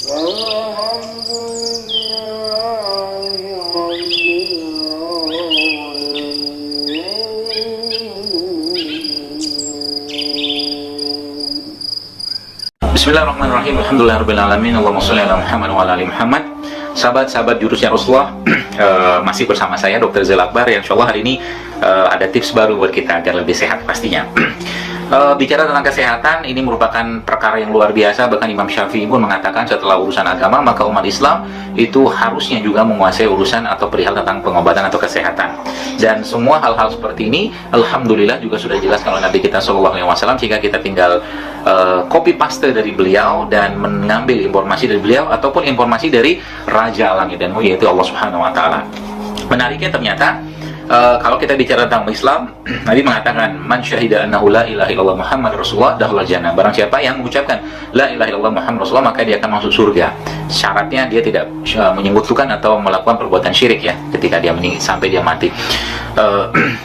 Bismillahirrahmanirrahim. Alhamdulillahirrahmanirrahim. Allahumma sholli ala Muhammad wa ala ali Muhammad. Sahabat-sahabat jurusnya Rasulullah, masih bersama saya Dr. Zail Akbar, yang insyaallah hari ini ada tips baru buat kita agar lebih sehat pastinya. Bicara tentang kesehatan, ini merupakan perkara yang luar biasa. Bahkan Imam Syafi'i pun mengatakan setelah urusan agama, maka umat Islam itu harusnya juga menguasai urusan atau perihal tentang pengobatan atau kesehatan. Dan semua hal-hal seperti ini, alhamdulillah juga sudah jelas kalau Nabi kita SAW, jika kita tinggal copy paste dari beliau dan mengambil informasi dari beliau ataupun informasi dari Raja Langit dan Bumi, yaitu Allah Subhanahu Wa Taala. Menariknya ternyata kalau kita bicara tentang Islam, Nabi mengatakan, man syahida annahu la ilaha illallah Muhammad Rasulullah dakhala jannah. Barang siapa yang mengucapkan la ilaha illallah Muhammad Rasulullah, maka dia akan masuk surga. Syaratnya dia tidak menyebutkan atau melakukan perbuatan syirik ya, ketika dia sampai dia mati.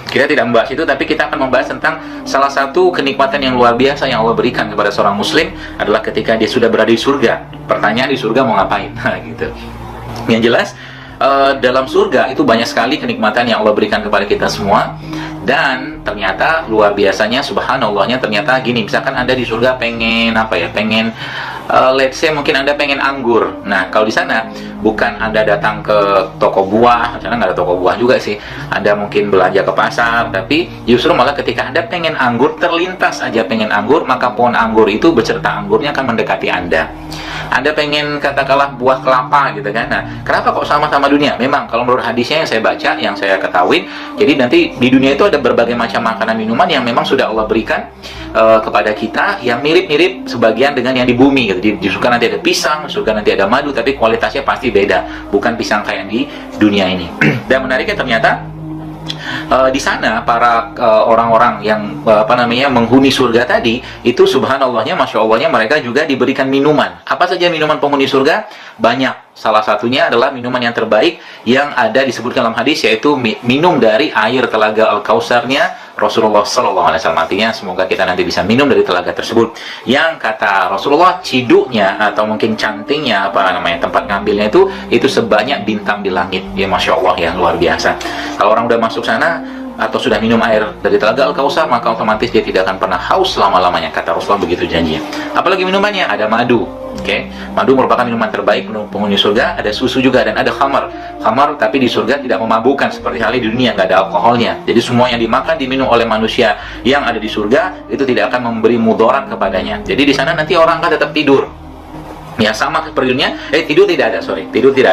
Kita tidak membahas itu, tapi kita akan membahas tentang salah satu kenikmatan yang luar biasa yang Allah berikan kepada seorang muslim adalah ketika dia sudah berada di surga. Pertanyaan, di surga mau ngapain? Gitu. Yang jelas, dalam surga itu banyak sekali kenikmatan yang Allah berikan kepada kita semua. Dan ternyata luar biasanya, subhanallahnya, ternyata gini, misalkan Anda di surga pengen apa ya, pengen let's say mungkin Anda pengen anggur. Nah, kalau di sana bukan Anda datang ke toko buah, karena nggak ada toko buah juga sih, Anda mungkin belanja ke pasar, tapi justru malah ketika Anda pengen anggur, terlintas aja pengen anggur, maka pohon anggur itu beserta anggurnya akan mendekati Anda. Anda pengen katakanlah buah kelapa gitu kan. Nah, kenapa kok sama-sama dunia? Memang kalau menurut hadisnya yang saya baca, yang saya ketahui, jadi nanti di dunia itu ada berbagai macam makanan minuman yang memang sudah Allah berikan kepada kita, yang mirip-mirip sebagian dengan yang di bumi gitu. Di surga nanti ada pisang, di surga nanti ada madu, tapi kualitasnya pasti beda, bukan pisang kayak di dunia ini. Dan menariknya ternyata di sana para orang-orang yang menghuni surga tadi itu, subhanallahnya, masya Allahnya, mereka juga diberikan minuman. Apa saja minuman penghuni surga? Banyak. Salah satunya adalah minuman yang terbaik yang ada disebutkan dalam hadis, yaitu minum dari air telaga Al-Kausarnya Rasulullah SAW. Artinya semoga kita nanti bisa minum dari telaga tersebut, yang kata Rasulullah ciduknya atau mungkin cantingnya tempat ngambilnya itu sebanyak bintang di langit. Ya masya Allah ya, luar biasa. Kalau orang udah masuk sana atau sudah minum air dari telaga Al-Kausar, maka otomatis dia tidak akan pernah haus selama-lamanya, kata Rasulullah, begitu janjinya. Apalagi minumannya, ada madu. Madu merupakan minuman terbaik penghuni surga. Ada susu juga, dan ada khamar. Khamar tapi di surga tidak memabukkan seperti halnya di dunia, nggak ada alkoholnya. Jadi semua yang dimakan, diminum oleh manusia yang ada di surga itu tidak akan memberi mudarat kepadanya. Jadi di sana nanti orang akan tetap tidur. Ya sama seperti dunia, tidur tidak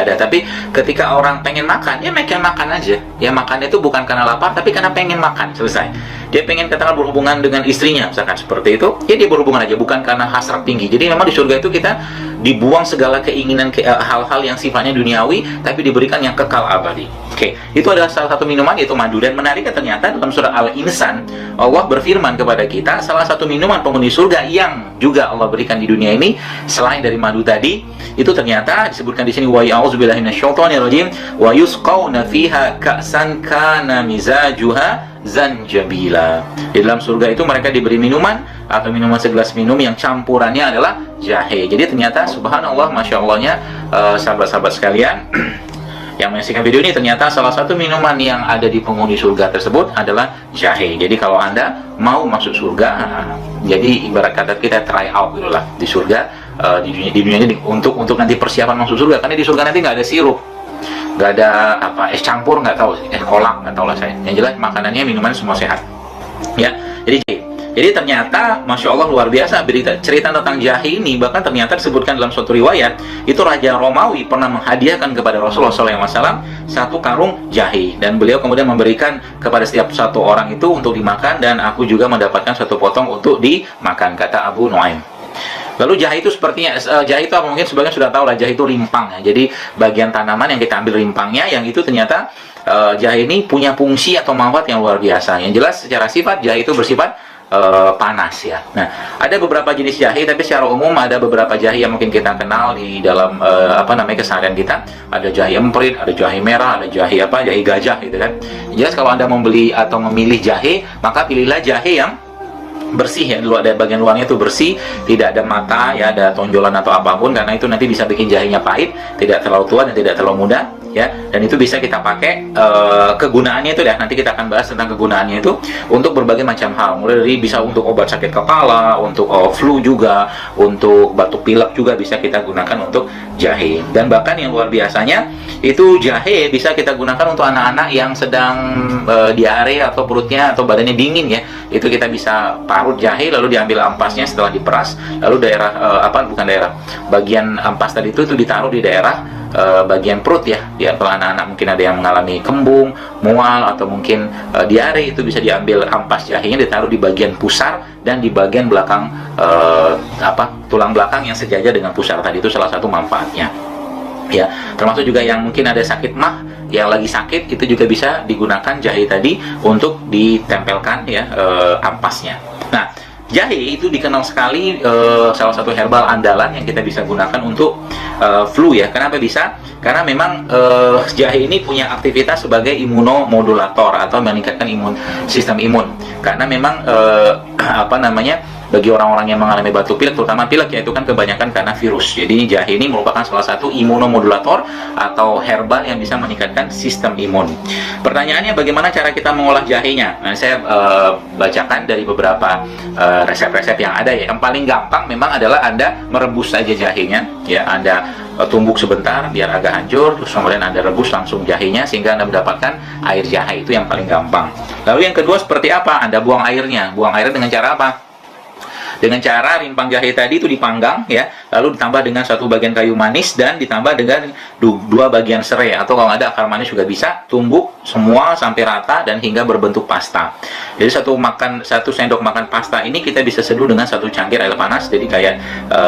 ada. Tapi ketika orang pengen makan, ya makan aja. Ya makan itu bukan karena lapar, tapi karena pengen makan, selesai. Dia pengen katakan berhubungan dengan istrinya, misalkan seperti itu, ya dia berhubungan aja, bukan karena hasrat tinggi. Jadi memang di surga itu kita dibuang segala keinginan, hal-hal yang sifatnya duniawi, tapi diberikan yang kekal abadi. Itu adalah salah satu minuman, yaitu madu. Dan menariknya ternyata dalam surah Al-Insan, Allah berfirman kepada kita, salah satu minuman penghuni surga yang juga Allah berikan di dunia ini selain dari madu tadi, itu ternyata disebutkan di sini, wa ya'udzubillahi minasyaitonirrajim wa yusqauna fiha ka'san kana mizajuha zanjabila. Di dalam surga itu mereka diberi minuman atau minuman segelas minum yang campurannya adalah jahe. Jadi ternyata subhanallah, masya Allahnya, sahabat-sahabat sekalian yang menyaksikan video ini, ternyata salah satu minuman yang ada di penghuni surga tersebut adalah jahe. Jadi kalau Anda mau masuk surga, jadi ibarat kata kita try out dulu lah di surga, di dunia ini untuk nanti persiapan masuk surga. Karena di surga nanti nggak ada sirup, nggak ada es campur, nggak tahu, kolak, nggak tahu lah saya. Yang jelas makanannya, minumannya semua sehat. Ya, jadi ternyata masya Allah luar biasa cerita tentang jahe ini. Bahkan ternyata disebutkan dalam suatu riwayat, itu Raja Romawi pernah menghadiahkan kepada Rasulullah SAW satu karung jahe, dan beliau kemudian memberikan kepada setiap satu orang itu untuk dimakan, dan aku juga mendapatkan satu potong untuk dimakan, kata Abu Nuaim. Lalu jahe itu sepertinya, jahe itu mungkin sebagian sudah tahu lah, jahe itu rimpang ya. Jadi bagian tanaman yang kita ambil rimpangnya, yang itu ternyata jahe ini punya fungsi atau manfaat yang luar biasa. Yang jelas secara sifat, jahe itu bersifat panas ya. Nah, ada beberapa jenis jahe, tapi secara umum ada beberapa jahe yang mungkin kita kenal di dalam keseharian kita. Ada jahe emprit, ada jahe merah, ada jahe jahe gajah gitu kan. Jelas kalau Anda membeli atau memilih jahe, maka pilihlah jahe yang bersih ya, ada bagian luarnya itu bersih, tidak ada mata ya, ada tonjolan atau apapun, karena itu nanti bisa bikin jahenya pahit, tidak terlalu tua dan tidak terlalu muda ya. Dan itu bisa kita pakai, kegunaannya itu ya, nanti kita akan bahas tentang kegunaannya itu untuk berbagai macam hal, mulai dari bisa untuk obat sakit kepala, untuk flu juga, untuk batuk pilek juga bisa kita gunakan untuk jahe. Dan bahkan yang luar biasanya itu jahe bisa kita gunakan untuk anak-anak yang sedang diare atau perutnya atau badannya dingin ya, itu kita bisa parut jahe lalu diambil ampasnya setelah diperas, lalu bagian ampas tadi itu ditaruh di daerah bagian perut ya, kalau anak-anak mungkin ada yang mengalami kembung, mual atau mungkin diare, itu bisa diambil ampas jahenya ditaruh di bagian pusar dan di bagian belakang tulang belakang yang sejajar dengan pusar tadi, itu salah satu manfaatnya ya. Termasuk juga yang mungkin ada sakit mah, yang lagi sakit, itu juga bisa digunakan jahe tadi untuk ditempelkan ya ampasnya. Nah, jahe itu dikenal sekali salah satu herbal andalan yang kita bisa gunakan untuk flu ya. Kenapa bisa? Karena memang jahe ini punya aktivitas sebagai imunomodulator atau meningkatkan sistem imun. Karena memang bagi orang-orang yang mengalami batuk pilek, terutama pilek ya, itu kan kebanyakan karena virus. Jadi jahe ini merupakan salah satu imunomodulator atau herbal yang bisa meningkatkan sistem imun. Pertanyaannya, bagaimana cara kita mengolah jahenya? Nah, saya bacakan dari beberapa resep-resep yang ada ya. Yang paling gampang memang adalah Anda merebus saja jahenya ya. Anda tumbuk sebentar biar agak hancur, terus kemudian Anda rebus langsung jahenya sehingga Anda mendapatkan air jahe. Itu yang paling gampang. Lalu yang kedua seperti apa? Anda buang airnya. Buang airnya dengan cara apa? Dengan cara rimpang jahe tadi itu dipanggang ya, lalu ditambah dengan satu bagian kayu manis dan ditambah dengan dua bagian serai, atau kalau ada akar manis juga bisa, tumbuk semua sampai rata dan hingga berbentuk pasta. Jadi satu sendok makan pasta ini kita bisa seduh dengan satu cangkir air panas, jadi kayak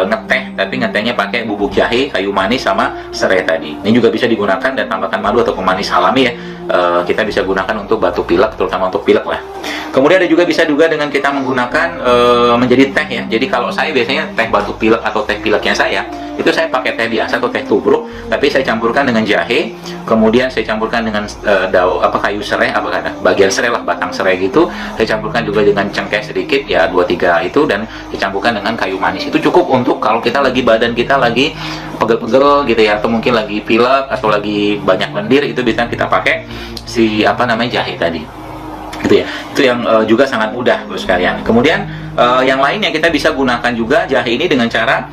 ngeteh, tapi ngetehnya pakai bubuk jahe, kayu manis sama serai tadi. Ini juga bisa digunakan dan tambahkan madu atau pemanis alami ya. Kita bisa gunakan untuk batuk pilek, terutama untuk pilek lah. Kemudian ada juga bisa dengan kita menggunakan menjadi teh ya. Jadi kalau saya biasanya teh batuk pilek atau teh pileknya saya, itu saya pakai teh biasa atau teh tubruk, tapi saya campurkan dengan jahe, kemudian saya campurkan dengan kayu serai, bagian serai lah, batang serai gitu. Saya campurkan juga dengan cengkeh sedikit ya, 2-3 itu, dan dicampurkan dengan kayu manis. Itu cukup untuk kalau kita badan kita lagi pegel-pegel gitu ya, atau mungkin lagi pilek atau lagi banyak lendir, itu bisa kita pakai jahe tadi gitu ya. Itu yang juga sangat mudah Bos sekalian. Kemudian yang lainnya kita bisa gunakan juga jahe ini dengan cara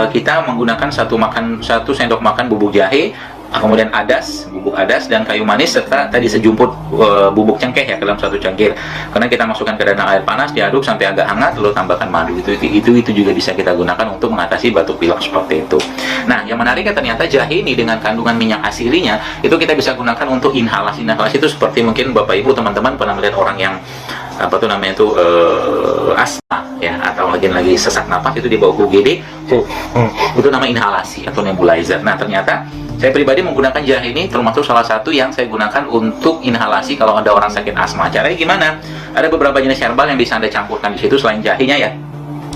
kita menggunakan satu sendok makan bubuk jahe, kemudian bubuk adas dan kayu manis, serta tadi sejumput bubuk cengkeh ya ke dalam satu cangkir. Karena kita masukkan ke dalam air panas, diaduk sampai agak hangat, lalu tambahkan madu. Itu juga bisa kita gunakan untuk mengatasi batuk pilek seperti itu. Nah, yang menariknya ternyata jahe ini dengan kandungan minyak aslinya itu kita bisa gunakan untuk inhalasi. Inhalasi itu seperti mungkin Bapak Ibu teman-teman pernah melihat orang yang asma ya, atau lagi sesak napas, itu di bawah UGD itu nama inhalasi atau nebulizer. Nah, ternyata saya pribadi menggunakan jahe ini termasuk salah satu yang saya gunakan untuk inhalasi kalau ada orang sakit asma. Caranya gimana? Ada beberapa jenis herbal yang bisa Anda campurkan di situ selain jahenya ya.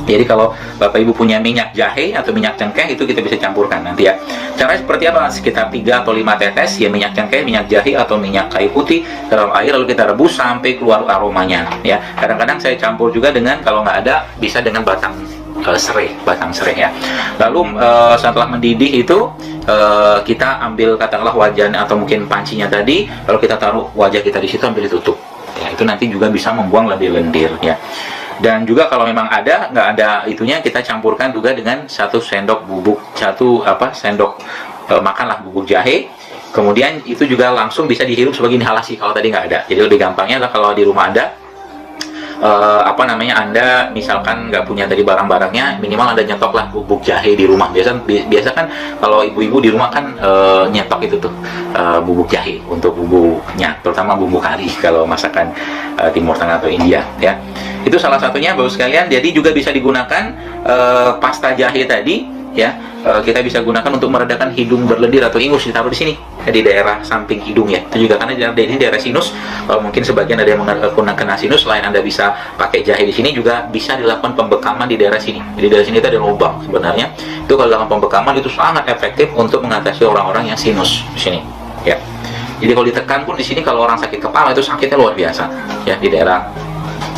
Jadi kalau Bapak Ibu punya minyak jahe atau minyak cengkeh, itu kita bisa campurkan nanti ya. Caranya seperti apa? Sekitar 3 atau 5 tetes ya minyak cengkeh, minyak jahe atau minyak kayu putih ke dalam air, lalu kita rebus sampai keluar aromanya ya. Kadang-kadang saya campur juga dengan, kalau nggak ada, bisa dengan batang serai ya. Lalu setelah mendidih itu kita ambil katakanlah wajan atau mungkin pancinya tadi, lalu kita taruh wajah kita di situ, ambil ditutup ya. Itu nanti juga bisa membuang lendir-lendir ya. Dan juga kalau memang nggak ada itunya, kita campurkan juga dengan satu sendok makan bubuk jahe. Kemudian itu juga langsung bisa dihirup sebagai inhalasi kalau tadi nggak ada. Jadi lebih gampangnya adalah kalau di rumah Anda Anda misalkan nggak punya tadi barang-barangnya, minimal Anda nyetoklah bubuk jahe di rumah. Biasa kan kalau ibu-ibu di rumah kan nyetok itu tuh bubuk jahe untuk bubuknya, terutama bubuk kari kalau masakan Timur Tengah atau India ya. Itu salah satunya Bapak sekalian. Jadi juga bisa digunakan pasta jahe tadi ya. Kita bisa gunakan untuk meredakan hidung berlendir atau ingus, ditaruh di sini di daerah samping hidung ya. Itu juga karena ini daerah sinus. Mungkin sebagian ada yang kena sinus, selain Anda bisa pakai jahe di sini, juga bisa dilakukan pembekaman di daerah sini. Jadi daerah sini itu ada lubang sebenarnya. Itu kalau dilakukan pembekaman itu sangat efektif untuk mengatasi orang-orang yang sinus di sini ya. Jadi kalau ditekan pun di sini, kalau orang sakit kepala itu sakitnya luar biasa ya, di daerah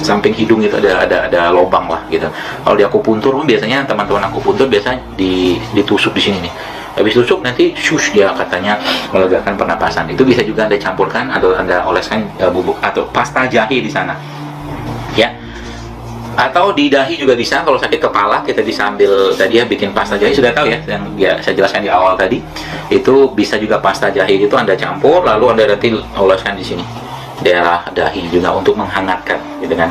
samping hidung itu ada lubang lah gitu. Kalau di akupuntur biasanya teman-teman akupuntur biasanya ditusuk di sini nih. Habis tusuk nanti shush, dia katanya melegakan pernapasan. Itu bisa juga Anda campurkan atau Anda oleskan bubuk atau pasta jahe di sana. Ya. Atau di dahi juga bisa. Kalau sakit kepala kita bisa ambil tadi ya, bikin pasta jahe, sudah tahu ya yang saya jelaskan di awal tadi. Itu bisa juga pasta jahe itu Anda campur lalu Anda nanti oleskan di sini daerah dahi juga untuk menghangatkan gitu kan.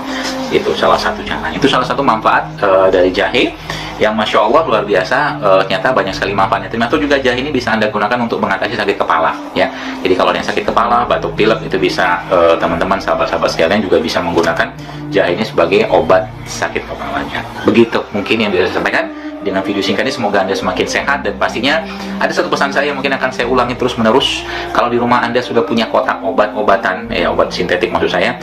Itu salah satu cara. Itu salah satu manfaat dari jahe yang Masya Allah luar biasa. Ternyata banyak sekali manfaatnya. Ternyata juga jahe ini bisa Anda gunakan untuk mengatasi sakit kepala ya. Jadi kalau yang sakit kepala, batuk pilek itu bisa teman-teman sahabat-sahabat sekalian juga bisa menggunakan jahe ini sebagai obat sakit kepalanya. Begitu mungkin yang bisa saya sampaikan dengan video singkat ini. Semoga Anda semakin sehat, dan pastinya ada satu pesan saya yang mungkin akan saya ulangi terus menerus. Kalau di rumah Anda sudah punya kotak obat-obatan, obat sintetik maksud saya,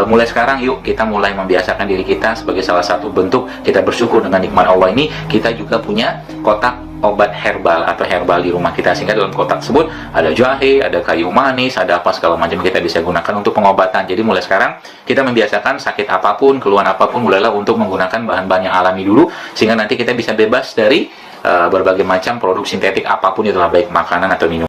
mulai sekarang yuk kita mulai membiasakan diri kita sebagai salah satu bentuk kita bersyukur dengan nikmat Allah ini. Kita juga punya kotak obat herbal atau herbal di rumah kita, sehingga dalam kotak tersebut ada jahe, ada kayu manis, ada apa segala macam kita bisa gunakan untuk pengobatan. Jadi mulai sekarang kita membiasakan sakit apapun, keluhan apapun, mulailah untuk menggunakan bahan-bahan yang alami dulu, sehingga nanti kita bisa bebas dari berbagai macam produk sintetik apapun itulah, baik makanan atau minuman.